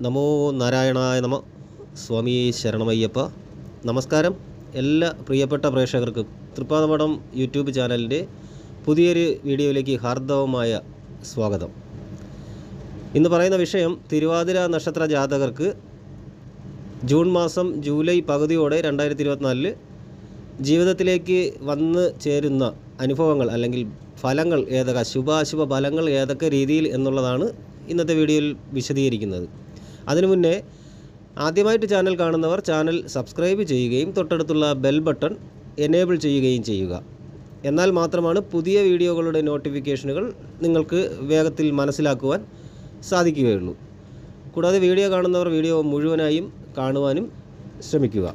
നമോ നാരായണായ നമ. സ്വാമി ശരണമയ്യപ്പ. നമസ്കാരം എല്ലാ പ്രിയപ്പെട്ട പ്രേക്ഷകർക്കും തൃപ്പാദമഠം യൂട്യൂബ് ചാനലിൻ്റെ പുതിയൊരു വീഡിയോയിലേക്ക് ഹാർദവമായ സ്വാഗതം. ഇന്ന് പറയുന്ന വിഷയം തിരുവാതിര നക്ഷത്ര ജാതകർക്ക് ജൂൺ മാസം ജൂലൈ പകുതിയോടെ 2024 ജീവിതത്തിലേക്ക് വന്ന് ചേരുന്ന അനുഭവങ്ങൾ അല്ലെങ്കിൽ ഫലങ്ങൾ ഏതൊക്കെ, ശുഭാശുഭ ഫലങ്ങൾ ഏതൊക്കെ രീതിയിൽ എന്നുള്ളതാണ് ഇന്നത്തെ വീഡിയോയിൽ വിശദീകരിക്കുന്നത്. അതിനു മുന്നേ ആദ്യമായിട്ട് ചാനൽ കാണുന്നവർ ചാനൽ സബ്സ്ക്രൈബ് ചെയ്യുകയും തൊട്ടടുത്തുള്ള ബെൽ ബട്ടൺ എനേബിൾ ചെയ്യുകയും ചെയ്യുക. എന്നാൽ മാത്രമാണ് പുതിയ വീഡിയോകളുടെ നോട്ടിഫിക്കേഷനുകൾ നിങ്ങൾക്ക് വേഗത്തിൽ മനസ്സിലാക്കുവാൻ സാധിക്കുകയുള്ളൂ. കൂടാതെ വീഡിയോ കാണുന്നവർ വീഡിയോ മുഴുവനായും കാണുവാനും ശ്രമിക്കുക.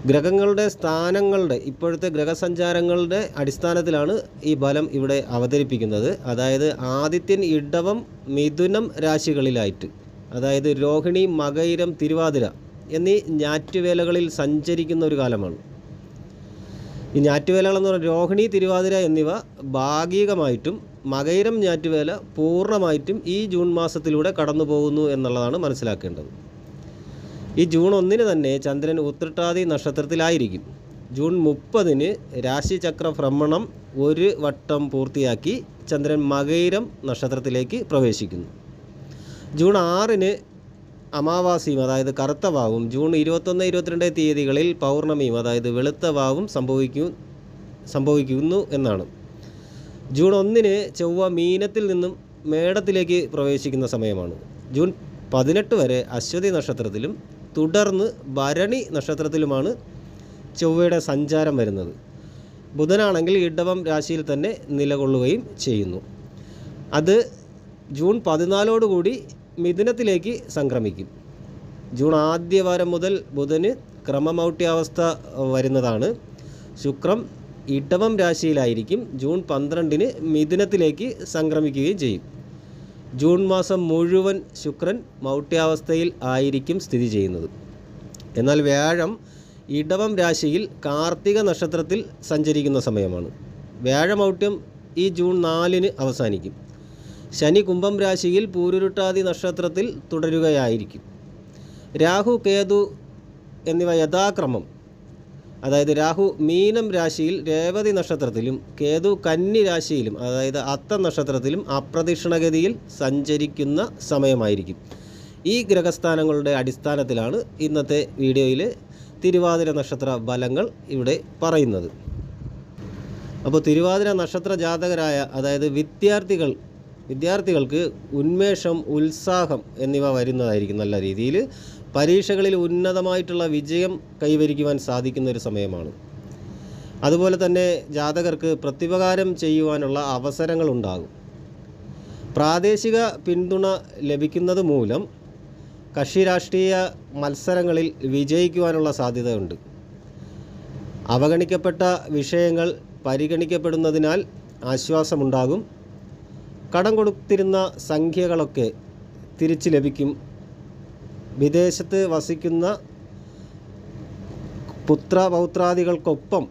ഗ്രഹങ്ങളുടെ സ്ഥാനങ്ങളുടെ ഇപ്പോഴത്തെ ഗ്രഹസഞ്ചാരങ്ങളുടെ അടിസ്ഥാനത്തിലാണ് ഈ ഫലം ഇവിടെ അവതരിപ്പിക്കുന്നത്. അതായത് ആദിത്യൻ ഇടവം മിഥുനം രാശികളിലായിട്ട്, അതായത് രോഹിണി മകയിരം തിരുവാതിര എന്നീ ഞാറ്റുവേലകളിൽ സഞ്ചരിക്കുന്ന ഒരു കാലമാണ്. ഈ ഞാറ്റുവേലകളെന്ന് പറഞ്ഞാൽ രോഹിണി തിരുവാതിര എന്നിവ ഭാഗികമായിട്ടും മകയിരം ഞാറ്റുവേല പൂർണ്ണമായിട്ടും ഈ ജൂൺ മാസത്തിലൂടെ കടന്നു പോകുന്നു എന്നുള്ളതാണ് മനസ്സിലാക്കേണ്ടത്. ഈ ജൂൺ 1 തന്നെ ചന്ദ്രൻ ഉത്രട്ടാതി നക്ഷത്രത്തിലായിരിക്കും. ജൂൺ 30 രാശിചക്ര ഭ്രമണം ഒരു വട്ടം പൂർത്തിയാക്കി ചന്ദ്രൻ മകയിരം നക്ഷത്രത്തിലേക്ക് പ്രവേശിക്കുന്നു. ജൂൺ 6 അമാവാസിയും അതായത് കറുത്ത വാവും, ജൂൺ 21, 22 തീയതികളിൽ പൗർണമിയും അതായത് വെളുത്ത വാവും സംഭവിക്കുന്നു എന്നാണ്. ജൂൺ 1 ചൊവ്വ മീനത്തിൽ നിന്നും മേടത്തിലേക്ക് പ്രവേശിക്കുന്ന സമയമാണ്. ജൂൺ 18 വരെ അശ്വതി നക്ഷത്രത്തിലും തുടർന്ന് ഭരണി നക്ഷത്രത്തിലുമാണ് ചൊവ്വയുടെ സഞ്ചാരം വരുന്നത്. ബുധനാണെങ്കിൽ ഇടവം രാശിയിൽ തന്നെ നിലകൊള്ളുകയും ചെയ്യുന്നു. അത് ജൂൺ 14 മിഥുനത്തിലേക്ക് സംക്രമിക്കും. ജൂൺ ആദ്യവാരം മുതൽ ബുധന് ക്രമമൗട്യാവസ്ഥ വരുന്നതാണ്. ശുക്രൻ ഇടവം രാശിയിലായിരിക്കും. ജൂൺ 12 മിഥുനത്തിലേക്ക് സംക്രമിക്കുകയും ചെയ്യും. ജൂൺ മാസം മുഴുവൻ ശുക്രൻ മൗട്യാവസ്ഥയിൽ ആയിരിക്കും സ്ഥിതി ചെയ്യുന്നത്. എന്നാൽ വ്യാഴം ഇടവം രാശിയിൽ കാർത്തിക നക്ഷത്രത്തിൽ സഞ്ചരിക്കുന്ന സമയമാണ്. വ്യാഴമൗട്യം ഈ ജൂൺ 4 അവസാനിക്കും. ശനി കുംഭം രാശിയിൽ പൂരുരുട്ടാതി നക്ഷത്രത്തിൽ തുടരുകയായിരിക്കും. രാഹു കേതു എന്നിവ യഥാക്രമം, അതായത് രാഹു മീനം രാശിയിൽ രേവതി നക്ഷത്രത്തിലും കേതു കന്നി രാശിയിലും അതായത് അത്തം നക്ഷത്രത്തിലും അപ്രദക്ഷിണഗതിയിൽ സഞ്ചരിക്കുന്ന സമയമായിരിക്കും. ഈ ഗ്രഹസ്ഥാനങ്ങളുടെ അടിസ്ഥാനത്തിലാണ് ഇന്നത്തെ വീഡിയോയിൽ തിരുവാതിര നക്ഷത്ര ഫലങ്ങൾ ഇവിടെ പറയുന്നത്. അപ്പോൾ തിരുവാതിര നക്ഷത്ര ജാതകരായ അതായത് വിദ്യാർത്ഥികൾക്ക് ഉന്മേഷം, ഉത്സാഹം എന്നിവ വരുന്നതായിരിക്കും. നല്ല രീതിയിൽ പരീക്ഷകളിൽ ഉന്നതമായിട്ടുള്ള വിജയം കൈവരിക്കുവാൻ സാധിക്കുന്ന ഒരു സമയമാണ്. അതുപോലെ തന്നെ ജാതകർക്ക് പ്രത്യുപകാരം ചെയ്യുവാനുള്ള അവസരങ്ങളുണ്ടാകും. പ്രാദേശിക പിന്തുണ ലഭിക്കുന്നത് മൂലം കക്ഷി രാഷ്ട്രീയ മത്സരങ്ങളിൽ വിജയിക്കുവാനുള്ള സാധ്യതയുണ്ട്. അവഗണിക്കപ്പെട്ട വിഷയങ്ങൾ പരിഗണിക്കപ്പെടുന്നതിനാൽ ആശ്വാസമുണ്ടാകും. കടം കൊടുത്തിരുന്ന സംഖ്യകളൊക്കെ തിരിച്ചു ലഭിക്കും. വിദേശത്ത് വസിക്കുന്ന പുത്രപൗത്രാദികൾക്കൊപ്പം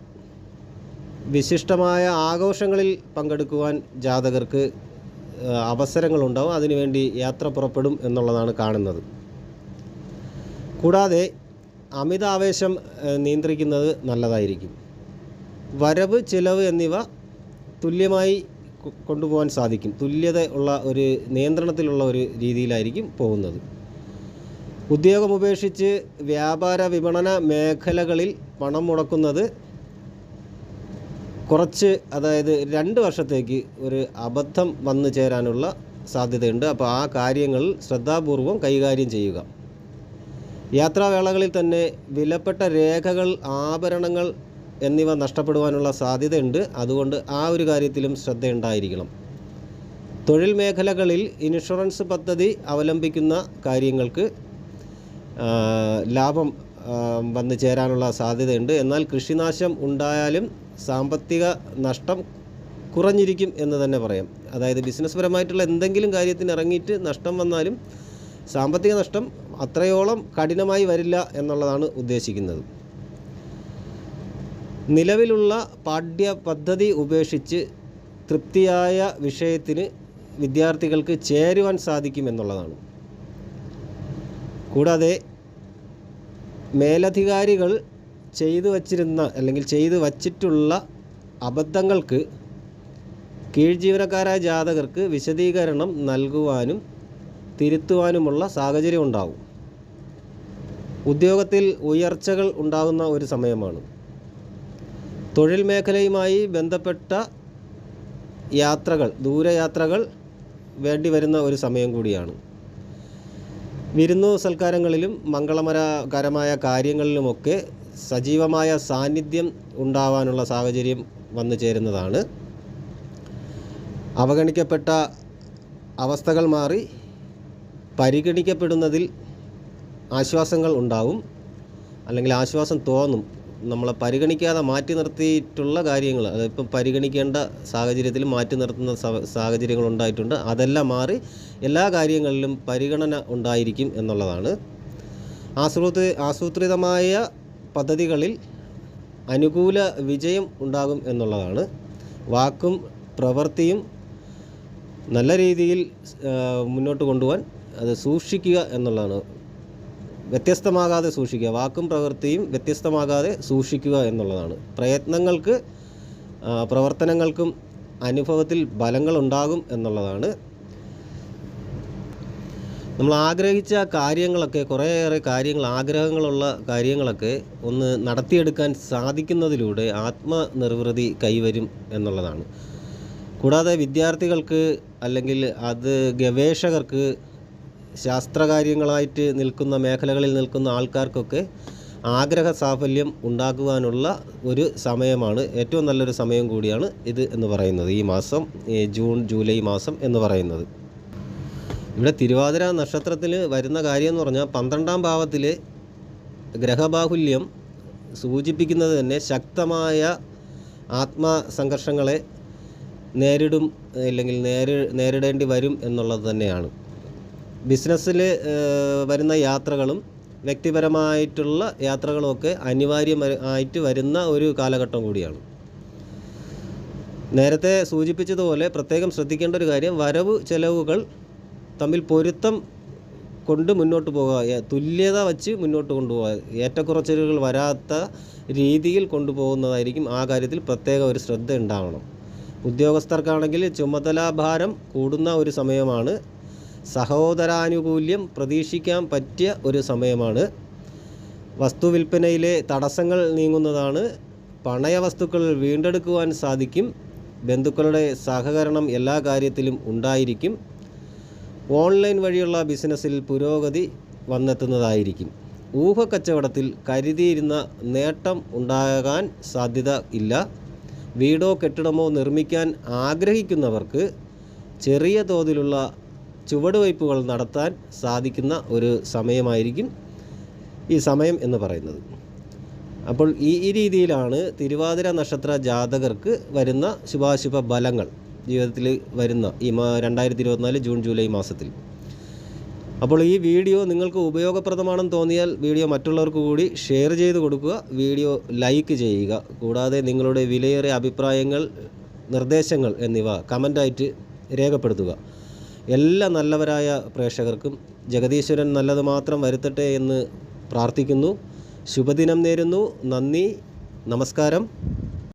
വിശിഷ്ടമായ ആഘോഷങ്ങളിൽ പങ്കെടുക്കുവാൻ ജാതകർക്ക് അവസരങ്ങളുണ്ടാവും. അതിനുവേണ്ടി യാത്ര പുറപ്പെടും എന്നുള്ളതാണ് കാണുന്നത്. കൂടാതെ അമിതാവേശം നിയന്ത്രിക്കുന്നത് നല്ലതായിരിക്കും. വരവ്, ചിലവ് എന്നിവ തുല്യമായി കൊണ്ടുപോകാൻ സാധിക്കും. തുല്യത ഉള്ള ഒരു നിയന്ത്രണത്തിലുള്ള ഒരു രീതിയിലായിരിക്കും പോകുന്നത്. ഉദ്യോഗം ഉപേക്ഷിച്ച് വ്യാപാര വിപണന മേഖലകളിൽ പണം മുടക്കുന്നത് കുറച്ച്, അതായത് 2 വർഷത്തേക്ക് ഒരു അബദ്ധം വന്നു ചേരാനുള്ള സാധ്യതയുണ്ട്. അപ്പോൾ ആ കാര്യങ്ങൾ ശ്രദ്ധാപൂർവം കൈകാര്യം ചെയ്യുക. യാത്രാവേളകളിൽ തന്നെ വിലപ്പെട്ട രേഖകൾ, ആഭരണങ്ങൾ എന്നിവ നഷ്ടപ്പെടുവാനുള്ള സാധ്യതയുണ്ട്. അതുകൊണ്ട് ആ ഒരു കാര്യത്തിലും ശ്രദ്ധയുണ്ടായിരിക്കണം. തൊഴിൽ മേഖലകളിൽ ഇൻഷുറൻസ് പദ്ധതി അവലംബിക്കുന്ന കാര്യങ്ങൾക്ക് ലാഭം വന്നു ചേരാനുള്ള സാധ്യതയുണ്ട്. എന്നാൽ കൃഷിനാശം ഉണ്ടായാലും സാമ്പത്തിക നഷ്ടം കുറഞ്ഞിരിക്കും എന്ന് തന്നെ പറയാം. അതായത് ബിസിനസ് പരമായിട്ടുള്ള എന്തെങ്കിലും കാര്യത്തിന് ഇറങ്ങിയിട്ട് നഷ്ടം വന്നാലും സാമ്പത്തിക നഷ്ടം അത്രയോളം കഠിനമായി വരില്ല എന്നുള്ളതാണ് ഉദ്ദേശിക്കുന്നത്. നിലവിലുള്ള പാഠ്യപദ്ധതി ഉപേക്ഷിച്ച് തൃപ്തിയായ വിഷയത്തിന് വിദ്യാർത്ഥികൾക്ക് ചേരുവാൻ സാധിക്കുമെന്നുള്ളതാണ്. കൂടാതെ മേലധികാരികൾ ചെയ്തു വച്ചിരുന്ന അല്ലെങ്കിൽ ചെയ്തു വച്ചിട്ടുള്ള അബദ്ധങ്ങൾക്ക് കീഴ് ജീവനക്കാരായ ജാതകർക്ക് വിശദീകരണം നൽകുവാനും തിരുത്തുവാനുമുള്ള സാഹചര്യം ഉണ്ടാവും. ഉദ്യോഗത്തിൽ ഉയർച്ചകൾ ഉണ്ടാകുന്ന ഒരു സമയമാണ്. തൊഴിൽ മേഖലയുമായി ബന്ധപ്പെട്ട യാത്രകൾ, ദൂരയാത്രകൾ വേണ്ടി വരുന്ന ഒരു സമയം കൂടിയാണ്. വിരുന്നു സൽക്കാരങ്ങളിലും മംഗളകരമായ കാര്യങ്ങളിലുമൊക്കെ സജീവമായ സാന്നിധ്യം ഉണ്ടാവാനുള്ള സാഹചര്യം വന്നു ചേരുന്നതാണ്. അവഗണിക്കപ്പെട്ട അവസ്ഥകൾ മാറി പരിഗണിക്കപ്പെടുന്നതിൽ ആശ്വാസങ്ങൾ ഉണ്ടാവും, അല്ലെങ്കിൽ ആശ്വാസം തോന്നും. നമ്മളെ പരിഗണിക്കാതെ മാറ്റി നിർത്തിയിട്ടുള്ള കാര്യങ്ങൾ, അതിപ്പം പരിഗണിക്കേണ്ട സാഹചര്യത്തിൽ മാറ്റി നിർത്തുന്ന സാഹചര്യങ്ങൾ ഉണ്ടായിട്ടുണ്ട്. അതെല്ലാം മാറി എല്ലാ കാര്യങ്ങളിലും പരിഗണന ഉണ്ടായിരിക്കും എന്നുള്ളതാണ്. ആസൂത്രിതമായ പദ്ധതികളിൽ അനുകൂല വിജയം ഉണ്ടാകും എന്നുള്ളതാണ്. വാക്കും പ്രവൃത്തിയും നല്ല രീതിയിൽ മുന്നോട്ട് കൊണ്ടുപോകാൻ അത് സൂക്ഷിക്കുക എന്നുള്ളതാണ്. വ്യത്യസ്തമാകാതെ സൂക്ഷിക്കുക, വാക്കും പ്രവൃത്തിയും വ്യത്യസ്തമാകാതെ സൂക്ഷിക്കുക എന്നുള്ളതാണ്. പ്രവർത്തനങ്ങൾക്കും അനുഭവത്തിൽ ഫലങ്ങളുണ്ടാകും എന്നുള്ളതാണ്. നമ്മൾ ആഗ്രഹിച്ച കാര്യങ്ങളൊക്കെ, കുറേയേറെ കാര്യങ്ങൾ, ആഗ്രഹങ്ങളുള്ള കാര്യങ്ങളൊക്കെ ഒന്ന് നടത്തിയെടുക്കാൻ സാധിക്കുന്നതിലൂടെ ആത്മനിർവൃതി കൈവരും എന്നുള്ളതാണ്. കൂടാതെ വിദ്യാർത്ഥികൾക്ക് അല്ലെങ്കിൽ ഗവേഷകർക്ക്, ശാസ്ത്രകാര്യങ്ങളായിട്ട് നിൽക്കുന്ന മേഖലകളിൽ നിൽക്കുന്ന ആൾക്കാർക്കൊക്കെ ആഗ്രഹ സാഫല്യം ഉണ്ടാക്കുവാനുള്ള ഒരു സമയമാണ്. ഏറ്റവും നല്ലൊരു സമയം കൂടിയാണ് ഇത് എന്ന് പറയുന്നത്, ഈ മാസം, ജൂൺ ജൂലൈ മാസം എന്ന് പറയുന്നത്. ഇവിടെ തിരുവാതിര നക്ഷത്രത്തിൽ വരുന്ന കാര്യം എന്ന് പറഞ്ഞാൽ 12ാം ഭാവത്തിലെ ഗ്രഹബാഹുല്യം സൂചിപ്പിക്കുന്നത് തന്നെ ശക്തമായ ആത്മസംഘർഷങ്ങളെ നേരിടും, അല്ലെങ്കിൽ നേരിടേണ്ടി വരും എന്നുള്ളത് തന്നെയാണ്. ബിസിനസ്സിൽ വരുന്ന യാത്രകളും വ്യക്തിപരമായിട്ടുള്ള യാത്രകളുമൊക്കെ അനിവാര്യമായിട്ട് വരുന്ന ഒരു കാലഘട്ടം കൂടിയാണ്. നേരത്തെ സൂചിപ്പിച്ചതുപോലെ പ്രത്യേകം ശ്രദ്ധിക്കേണ്ട ഒരു കാര്യം, വരവ് ചെലവുകൾ തമ്മിൽ പൊരുത്തം കൊണ്ട് മുന്നോട്ട് പോകുക, തുല്യത വച്ച് മുന്നോട്ട് കൊണ്ടുപോകുക, ഏറ്റക്കുറച്ചിലുകൾ വരാത്ത രീതിയിൽ കൊണ്ടുപോകുന്നതായിരിക്കും. ആ കാര്യത്തിൽ പ്രത്യേക ഒരു ശ്രദ്ധ ഉണ്ടാവണം. ഉദ്യോഗസ്ഥർക്കാണെങ്കിൽ ചുമതലാഭാരം കൂടുന്ന ഒരു സമയമാണ്. സഹോദരാനുകൂല്യം പ്രതീക്ഷിക്കാൻ പറ്റിയ ഒരു സമയമാണ്. വസ്തുവിൽപ്പനയിലെ തടസ്സങ്ങൾ നീങ്ങുന്നതാണ്. പണയ വസ്തുക്കൾ വീണ്ടെടുക്കുവാൻ സാധിക്കും. ബന്ധുക്കളുടെ സഹകരണം എല്ലാ കാര്യത്തിലും ഉണ്ടായിരിക്കും. ഓൺലൈൻ വഴിയുള്ള ബിസിനസ്സിൽ പുരോഗതി വന്നെത്തുന്നതായിരിക്കും. ഊഹക്കച്ചവടത്തിൽ കരുതിയിരുന്ന നേട്ടം ഉണ്ടാകാൻ സാധ്യത ഇല്ല. വീടോ കെട്ടിടമോ നിർമ്മിക്കാൻ ആഗ്രഹിക്കുന്നവർക്ക് ചെറിയ തോതിലുള്ള ചുവടുവയ്പ്പുകൾ നടത്താൻ സാധിക്കുന്ന ഒരു സമയമായിരിക്കും ഈ സമയം എന്ന് പറയുന്നത്. അപ്പോൾ ഈ രീതിയിലാണ് തിരുവാതിര നക്ഷത്ര ജാതകർക്ക് വരുന്ന ശുഭാശുഭ ഫലങ്ങൾ ജീവിതത്തിൽ വരുന്ന ഈ 2024 ജൂൺ ജൂലൈ മാസത്തിൽ. അപ്പോൾ ഈ വീഡിയോ നിങ്ങൾക്ക് ഉപയോഗപ്രദമാണെന്ന് തോന്നിയാൽ വീഡിയോ മറ്റുള്ളവർക്ക് കൂടി ഷെയർ ചെയ്ത് കൊടുക്കുക, വീഡിയോ ലൈക്ക് ചെയ്യുക. കൂടാതെ നിങ്ങളുടെ വിലയേറിയ അഭിപ്രായങ്ങൾ, നിർദ്ദേശങ്ങൾ എന്നിവ കമൻ്റായിട്ട് രേഖപ്പെടുത്തുക. എല്ലാ നല്ലവരായ പ്രേക്ഷകർക്കും ജഗദീശ്വരൻ നല്ലത് മാത്രം വരുത്തട്ടെ എന്ന് പ്രാർത്ഥിക്കുന്നു. ശുഭദിനം നേരുന്നു. നന്ദി, നമസ്കാരം.